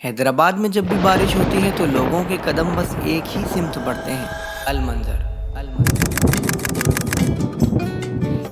हैदराबाद में जब भी बारिश होती है तो लोगों के कदम बस एक ही सिमत बढ़ते हैं, अलमंजर।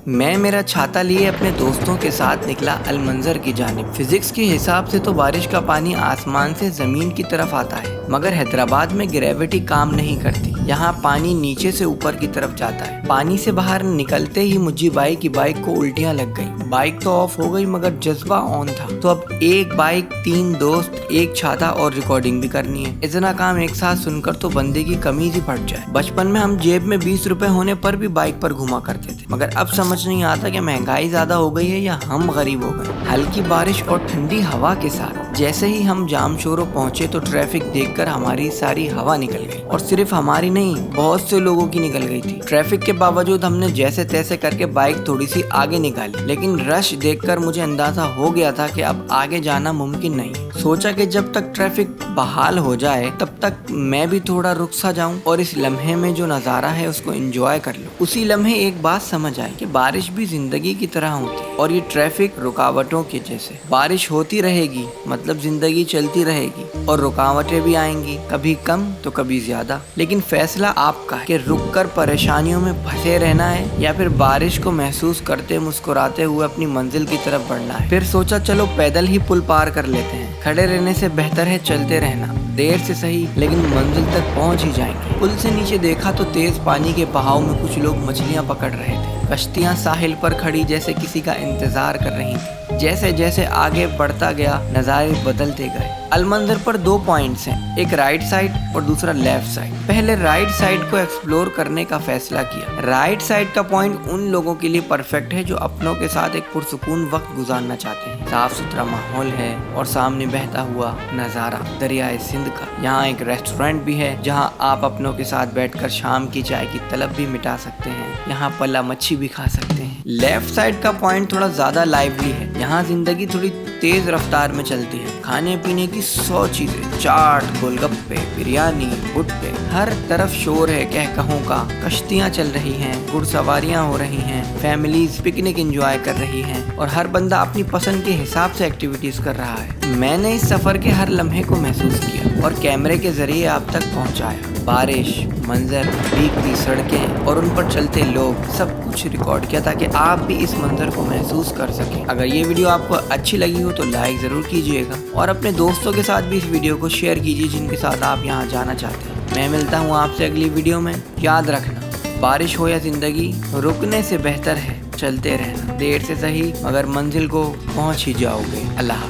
मैं मेरा छाता लिए अपने दोस्तों के साथ निकला अलमंजर की जानिब। फिजिक्स के हिसाब से तो बारिश का पानी आसमान से जमीन की तरफ आता है, मगर हैदराबाद में ग्रेविटी काम नहीं करती। यहाँ पानी नीचे से ऊपर की तरफ जाता है। पानी से बाहर निकलते ही मुझी बाई की बाइक को उल्टियाँ लग गई। बाइक तो ऑफ हो गई मगर जज्बा ऑन था। तो अब एक बाइक, 3 दोस्त, एक छाता और रिकॉर्डिंग भी करनी है। इतना काम एक साथ सुनकर तो बंदे की कमीज ही फट जाए। बचपन में हम जेब में 20 रुपए होने पर भी बाइक पर घुमा करते थे, मगर अब समझ नहीं आता कि महंगाई ज्यादा हो गई है या हम गरीब हो गए। हल्की बारिश और ठंडी हवा के साथ जैसे ही हम जामशोरो पहुंचे तो ट्रैफिक देखकर हमारी सारी हवा निकल गई, और सिर्फ हमारी नहीं, बहुत से लोगों की निकल गई थी। ट्रैफिक के बावजूद हमने जैसे तैसे करके बाइक थोड़ी सी आगे निकाली, लेकिन रश देखकर मुझे अंदाजा हो गया था कि अब आगे जाना मुमकिन नहीं। सोचा कि जब तक ट्रैफिक बहाल हो जाए तब तक मैं भी थोड़ा रुक सा जाऊं और इस लम्हे में जो नज़ारा है उसको एंजॉय कर लूं। उसी लम्हे एक बात समझ आई कि बारिश भी जिंदगी की तरह होती है, और ये ट्रैफिक रुकावटों के जैसे। बारिश होती रहेगी मतलब जिंदगी चलती रहेगी, और रुकावटें भी आएंगी, कभी कम तो कभी ज्यादा। लेकिन फैसला आपका है कि रुक कर परेशानियों में फंसे रहना है या फिर बारिश को महसूस करते मुस्कुराते हुए अपनी मंजिल की तरफ बढ़ना है। फिर सोचा चलो पैदल ही पुल पार कर लेते हैं। खड़े रहने से बेहतर है चलते रहना, देर से सही लेकिन मंजिल तक पहुंच ही जाएंगे। पुल से नीचे देखा तो तेज पानी के बहाव में कुछ लोग मछलियां पकड़ रहे थे। कश्तियां साहिल पर खड़ी जैसे किसी का इंतजार कर रही थी। जैसे जैसे आगे बढ़ता गया नज़ारे बदलते गए। अलमंजर पर 2 पॉइंट्स हैं, एक राइट साइड और दूसरा लेफ्ट साइड। पहले राइट साइड को एक्सप्लोर करने का फैसला किया। राइट साइड का पॉइंट उन लोगों के लिए परफेक्ट है जो अपनों के साथ एक पुरसुकून वक्त गुजारना चाहते हैं। साफ सुथरा माहौल है और सामने बहता हुआ नज़ारा दरियाए सिंध का। यहाँ एक रेस्टोरेंट भी है जहाँ आप अपनों के साथ बैठकर शाम की चाय की तलब भी मिटा सकते हैं। यहाँ पला मच्छी भी खा सकते हैं। लेफ्ट साइड का पॉइंट थोड़ा ज्यादा लाइवली है। यहाँ जिंदगी थोड़ी तेज रफ्तार में चलती है। खाने पीने की 100 चीजें, चाट, गोलगप्पे, बिरयानी, भुट्टे, हर तरफ शोर है कह कहों का। कश्तियाँ चल रही हैं, घुड़सवारियाँ हो रही हैं, फैमिलीज पिकनिक एंजॉय कर रही हैं, और हर बंदा अपनी पसंद के हिसाब से एक्टिविटीज कर रहा है। मैंने इस सफर के हर लम्हे को महसूस किया और कैमरे के जरिए आप तक पहुँचाया। बारिश, मंजर, भीगती सड़कें और उन पर चलते लोग, सब कुछ रिकॉर्ड किया ताकि आप भी इस मंजर को महसूस कर सकें। अगर ये वीडियो आपको अच्छी लगी हो तो लाइक ज़रूर कीजिएगा, और अपने दोस्तों के साथ भी इस वीडियो को शेयर कीजिए जिनके साथ आप यहाँ जाना चाहते हैं। मैं मिलता हूँ आपसे अगली वीडियो में। याद रखना, बारिश हो या जिंदगी, रुकने से बेहतर है चलते रहना। देर से सही मगर मंजिल को पहुँच ही जाओगे। अल्लाह।